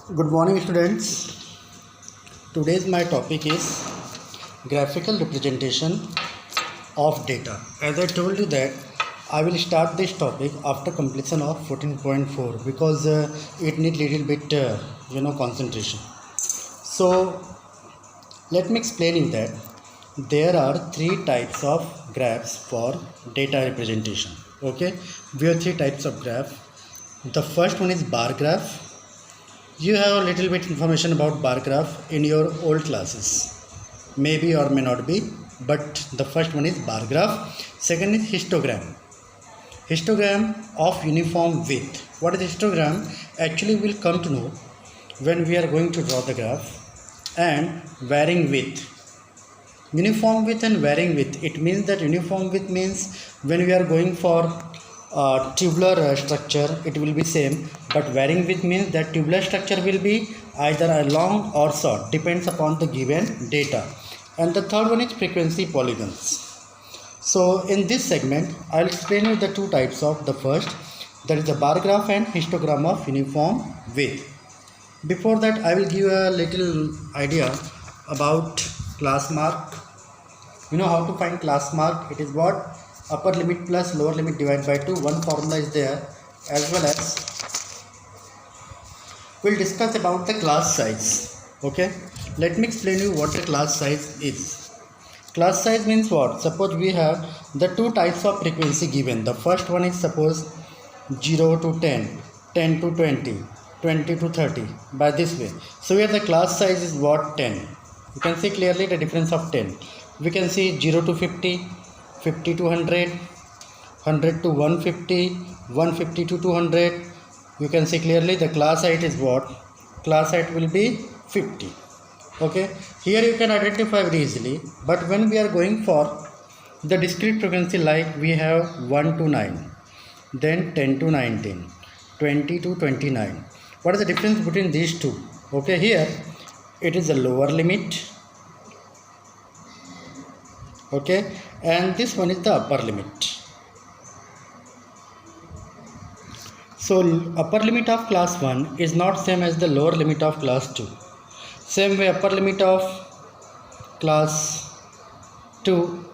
Good morning, students. Today's my topic is graphical representation of data. As I told you that I will start this topic after completion of 14.4 because it needs little bit concentration. So let me explain you that there are three types of graphs for data representation. Okay, we have three types of graph. The first one is bar graph. You have a little bit information about bar graph in your old classes, maybe or may not be, but the first one is bar graph. Second is histogram of uniform width. What is histogram? Actually we'll come to know when we are going to draw the graph. And varying width, uniform width and varying width. It means that uniform width means when we are going for tubular structure, it will be same, but varying width means that tubular structure will be either long or short, depends upon the given data. And the third one is frequency polygons. So in this segment I will explain you the two types of the first, that is the bar graph and histogram of uniform width. Before that I will give a little idea about class mark. You know how to find class mark? It is what? Upper limit plus lower limit divided by 2. One formula is there, as well as we'll discuss about the class size. Okay, let me explain you what the class size is. Class size means what? Suppose we have the two types of frequency given. The first one is suppose 0 to 10, 10 to 20, 20 to 30, by this way. So here the class size is what? 10. You can see clearly the difference of 10. We can see 0 to 50, 50 to 100, 100 to 150, 150 to 200. You can see clearly the class height is what? Class height will be 50. Okay, here you can identify very easily, but when we are going for the discrete frequency, like we have 1 to 9, then 10 to 19, 20 to 29. What is the difference between these two? Okay, here it is a lower limit. Okay, and this one is the upper limit. So upper limit of class 1 is not same as the lower limit of class 2. Same way upper limit of class 2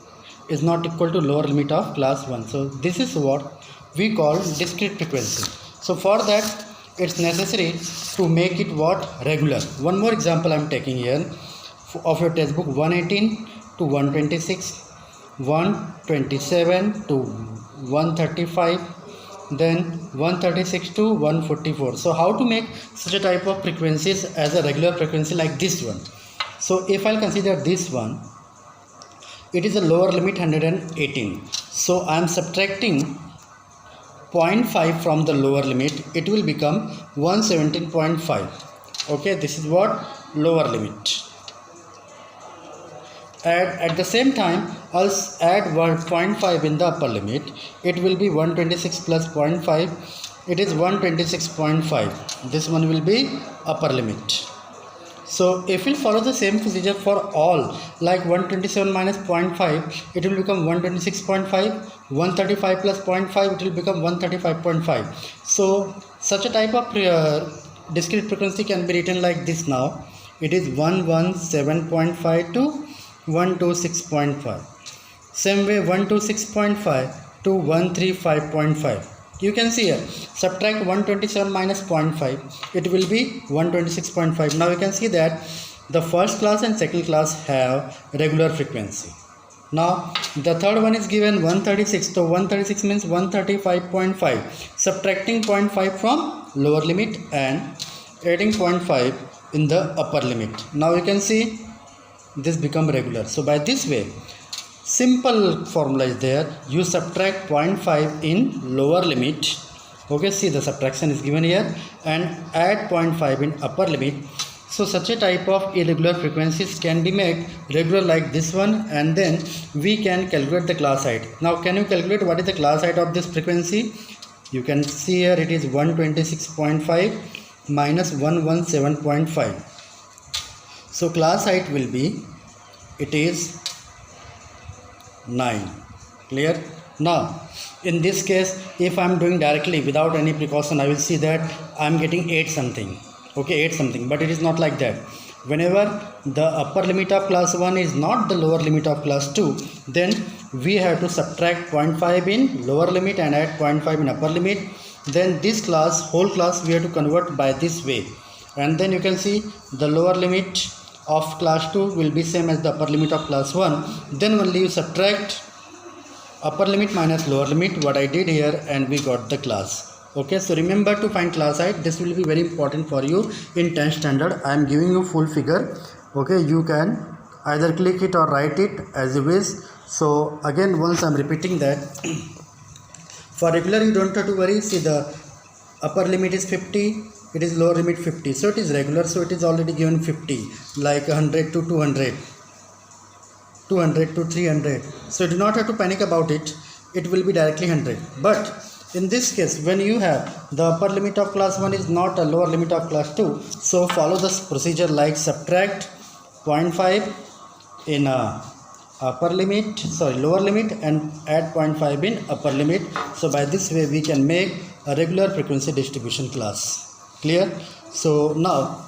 is not equal to lower limit of class 1. So this is what we call discrete frequency. So for that it's necessary to make it what? Regular. One more example I am taking here of your textbook. 118 to 126, 127 to 135, then 136 to 144. So how to make such a type of frequencies as a regular frequency like this one? So if I'll consider this one, it is a lower limit 118. So I am subtracting 0.5 from the lower limit. It will become 117.5. Okay, this is what? Lower limit. At the same time, I'll add 0.5 in the upper limit. It will be 126 plus 0.5. It is 126.5. This one will be upper limit. So if we follow the same procedure for all, like 127 minus 0.5, it will become 126.5. 135 plus 0.5, it will become 135.5. So such a type of discrete frequency can be written like this now. It is 117.5 to 126.5. Same way 126.5 to 135.5. You can see here, subtract 127 minus 0.5, it will be 126.5. Now you can see that the first class and second class have regular frequency. Now the third one is given 136. So 136 means 135.5. Subtracting 0.5 from lower limit and adding 0.5 in the upper limit. Now you can see this become regular. So by this way, simple formula is there. You subtract 0.5 in lower limit. Okay, see the subtraction is given here, and add 0.5 in upper limit. So such a type of irregular frequencies can be made regular like this one, and then we can calculate the class height. Now can you calculate what is the class height of this frequency? You can see here it is 126.5 minus 117.5. So class height will be, it is 9. Clear? Now in this case, if I am doing directly without any precaution, I will see that I am getting 8 something. okay, 8 something, but it is not like that. Whenever the upper limit of class 1 is not the lower limit of class 2, then we have to subtract 0.5 in lower limit and add 0.5 in upper limit. Then this class, whole class, we have to convert by this way, and then you can see the lower limit of class 2 will be same as the upper limit of class 1. Then only you subtract upper limit minus lower limit, what I did here, and we got the class. Okay, so remember to find class height. This will be very important for you in 10th standard. I am giving you full figure. Okay, you can either click it or write it as you wish. So again, once I am repeating that, for regular you don't have to worry. See, the upper limit is 50, it is lower limit 50, so it is regular, so it is already given 50, like 100 to 200, 200 to 300. So you do not have to panic about it, it will be directly 100. But in this case, when you have the upper limit of class 1 is not a lower limit of class 2, so follow this procedure like subtract 0.5 in lower limit and add 0.5 in upper limit. So by this way we can make a regular frequency distribution class. Clear? So now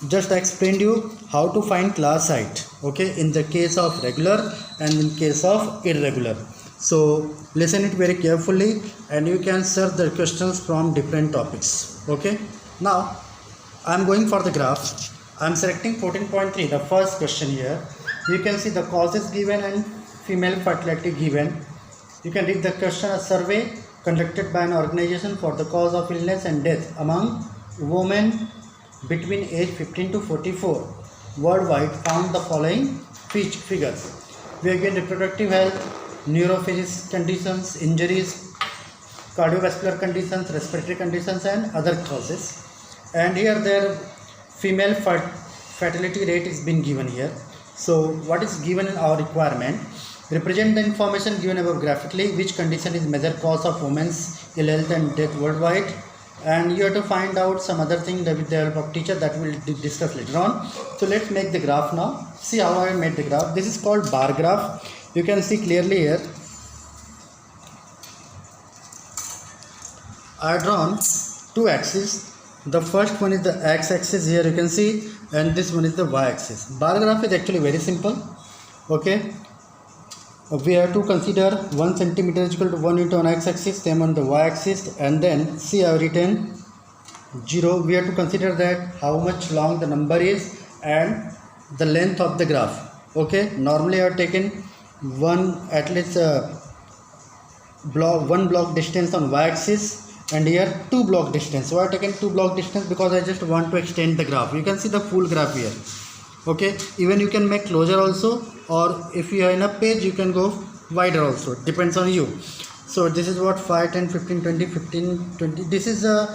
just I explained you how to find class height, okay, in the case of regular and in case of irregular. So listen it very carefully and you can search the questions from different topics. Okay, now I am going for the graph. I am selecting 14.3, the first question here. You can see the causes given and female fertility given. You can read the question. A survey conducted by an organization for the cause of illness and death among women between age 15 to 44 worldwide found the following figures. We are given reproductive health, neurophysical conditions, injuries, cardiovascular conditions, respiratory conditions and other causes. And here their female fertility rate is being given here. So what is given in our requirement? Represent the information given above graphically. Which condition is major cause of women's ill health and death worldwide? And you have to find out some other thing that with the help of teacher that we will discuss later on. So let's make the graph now. See how I made the graph. This is called bar graph. You can see clearly here. I have drawn two axes. The first one is the x-axis here you can see, and this one is the y-axis. Bar graph is actually very simple. Okay, we have to consider 1 centimeter is equal to 1 into on x-axis, same on the y-axis, and then see I have written 0. We have to consider that how much long the number is and the length of the graph. Okay, normally I have taken at least one block distance on y-axis, and here 2 block distance. So I have taken 2 block distance because I just want to extend the graph. You can see the full graph here. Okay, even you can make closer also, or if you are in a page you can go wider also, depends on you. So this is what 5, 10, 15, 20, 15, 20. This is the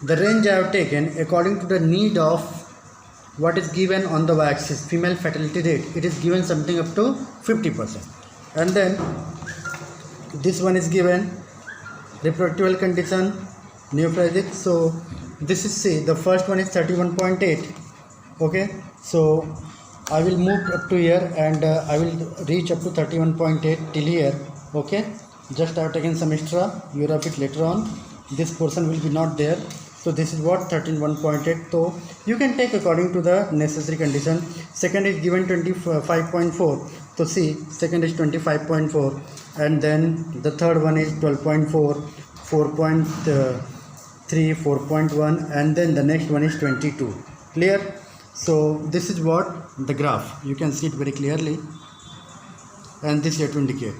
range I have taken according to the need of what is given on the y-axis, female fertility rate. It is given something up to 50%, and then this one is given reproductive health condition, neoplastic. So this is, see, the first one is 31.8. okay, so I will move up to here and I will reach up to 31.8 till here. Okay, just I have taken some extra, you will have it later on. This portion will be not there. So this is what 31.8. So you can take according to the necessary condition. Second is given 25.4. So see, second is 25.4, and then the third one is 12.4, 4.3, 4.1, and then the next one is 22. Clear? So this is what the graph, you can see it very clearly, and this here to indicate.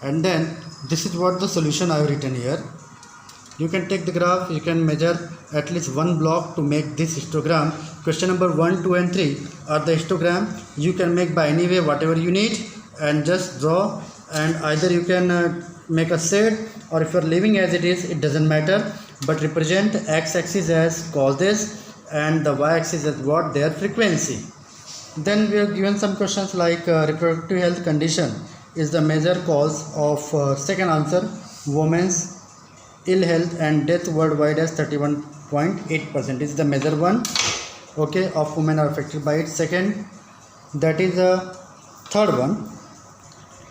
And then this is what the solution I have written here. You can take the graph, you can measure at least one block to make this histogram. Question number 1, 2 and 3 are the histogram. You can make by any way whatever you need and just draw, and either you can make a shade, or if you are leaving as it is, it doesn't matter, but represent x-axis as causes and the y-axis as what their frequency. Then we are given some questions like reproductive health condition is the major cause of second answer, women's ill health and death worldwide as 31.8% is the major one. Okay, of women are affected by it. Second, that is the third one.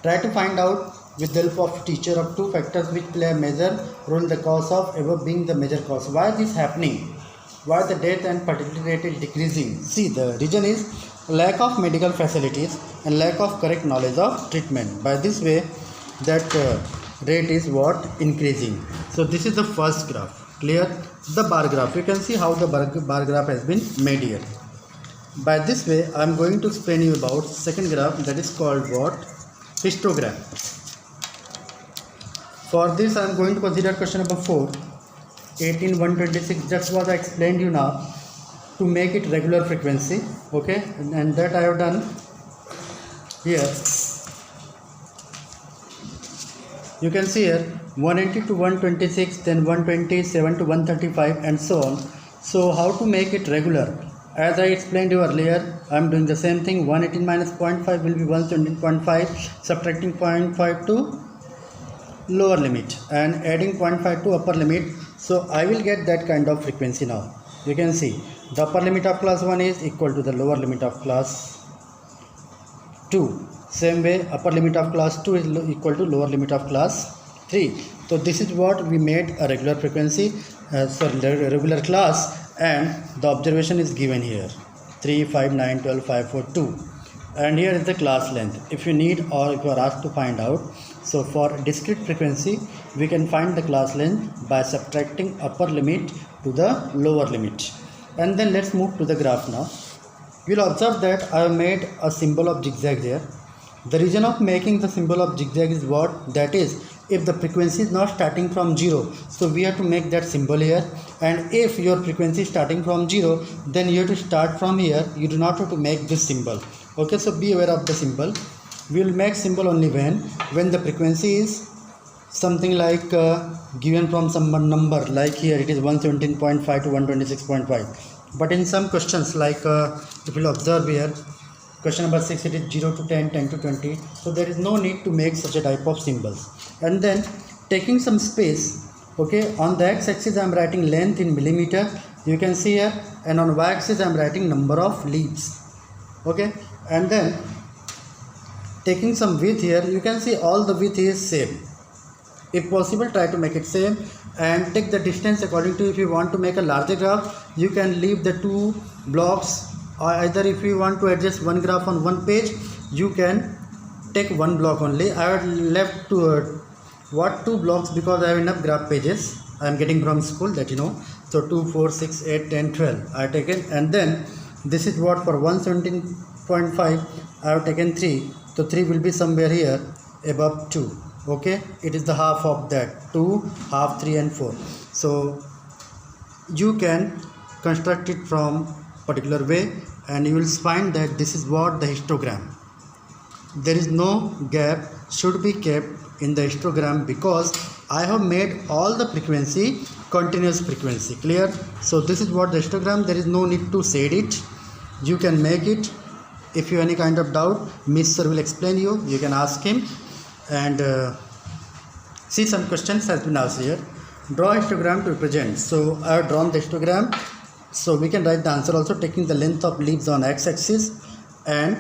Try to find out with the help of teacher of 2 factors which play a major role in the cause of above being the major cause. Why is this happening? Why the death and fertility rate is decreasing? See, the reason is lack of medical facilities and lack of correct knowledge of treatment. By this way, that rate is what increasing. So this is the first graph. Clear? The bar graph. You can see how the bar graph has been made here. By this way, I am going to explain you about second graph, that is called what? Histogram. For this, I am going to consider question number 4. 18126, that's what I explained you now, to make it regular frequency. Okay, and that I have done here. You can see here 180 to 126, then 127 to 135, and so on. So how to make it regular? As I explained you earlier, I am doing the same thing. 118 minus 0.5 will be 117.5, subtracting 0.5 to lower limit and adding 0.5 to upper limit. So I will get that kind of frequency now. You can see the upper limit of class 1 is equal to the lower limit of class 2. Same way, upper limit of class 2 is equal to lower limit of class 3. So this is what we made a regular frequency, regular class, and the observation is given here 3, 5, 9, 12, 5, 4, 2. And here is the class length. If you need or if you are asked to find out, so for discrete frequency, we can find the class length by subtracting upper limit to the lower limit. And then let's move to the graph now. You will observe that I have made a symbol of zigzag there. The reason of making the symbol of zigzag is what? That is, if the frequency is not starting from 0, so we have to make that symbol here. And if your frequency is starting from 0, then you have to start from here. You do not have to make this symbol. Okay, so be aware of the symbol. We will make symbol only when the frequency is something like given from some number, like here it is 117.5 to 126.5. But in some questions, like if you will observe here, question number 6, it is 0 to 10, 10 to 20. So there is no need to make such a type of symbols. And then taking some space, okay, on the x-axis I am writing length in millimeter, you can see here, and on y-axis I am writing number of leaves. Okay, and then taking some width here, you can see all the width is same. If possible, try to make it same and take the distance according to, if you want to make a larger graph, you can leave the two blocks, or either if you want to adjust one graph on one page, you can take one block only. I have left to two blocks because I have enough graph pages I am getting from school, that you know. So 2, 4, 6, 8, 10, 12 I have taken, and then this is what for 117.5 I have taken 3. So 3 will be somewhere here above 2. Okay, it is the half of that, 2, half, 3 and 4. So you can construct it from particular way, and you will find that this is what the histogram. There is no gap should be kept in the histogram because I have made all the frequency continuous frequency. Clear? So this is what the histogram. There is no need to shade it. You can make it. If you have any kind of doubt, Miss Sir will explain you. You can ask him. And see, some questions has been asked here. Draw histogram to represent. So I have drawn the histogram. So we can write the answer also, taking the length of leaves on x-axis and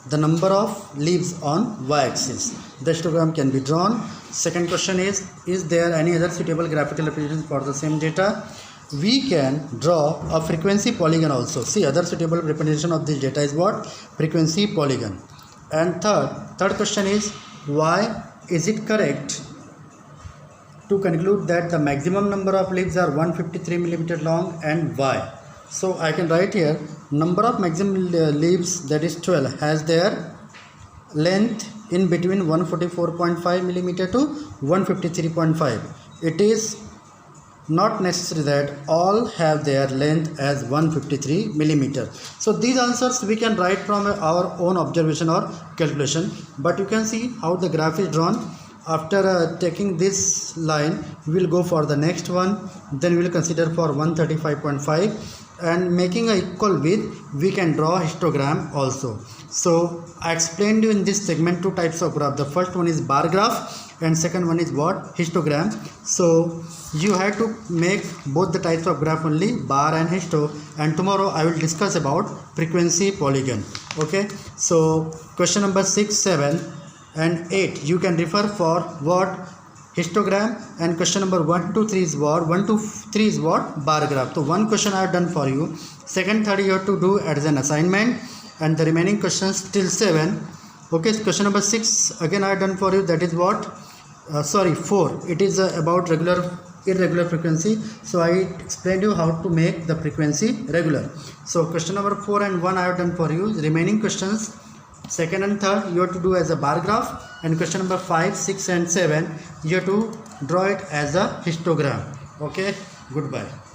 the number of leaves on y-axis. The histogram can be drawn. Second question is there any other suitable graphical representation for the same data? We can draw a frequency polygon also. See, other suitable representation of this data is what? Frequency polygon. And third question is, why is it correct to conclude that the maximum number of leaves are 153 millimeter long, and why? So I can write here, number of maximum leaves, that is 12, has their length in between 144.5 millimeter to 153.5. It is not necessary that all have their length as 153 millimeter. So these answers we can write from our own observation or calculation, but you can see how the graph is drawn. After taking this line, we will go for the next one, then we will consider for 135.5, and making a equal width, we can draw histogram also. So I explained you in this segment two types of graph. The first one is bar graph and second one is what? Histogram. So you have to make both the types of graph only, bar and histo, and tomorrow I will discuss about frequency polygon. Okay, so question number 6, 7 and 8 you can refer for what? histogram, and question number 1 to 3 is what? 1 to 3 is what? Bar graph. So one question I have done for you. Second, third you have to do as an assignment, and the remaining questions till 7. Okay, so question number 6 again I have done for you. That is what? 4. It is about irregular frequency. So I explained you how to make the frequency regular. So question number 4 and 1 I have done for you. The remaining questions, second and third, you have to do as a bar graph, and question number 5, 6 and 7 you have to draw it as a histogram. Okay, goodbye.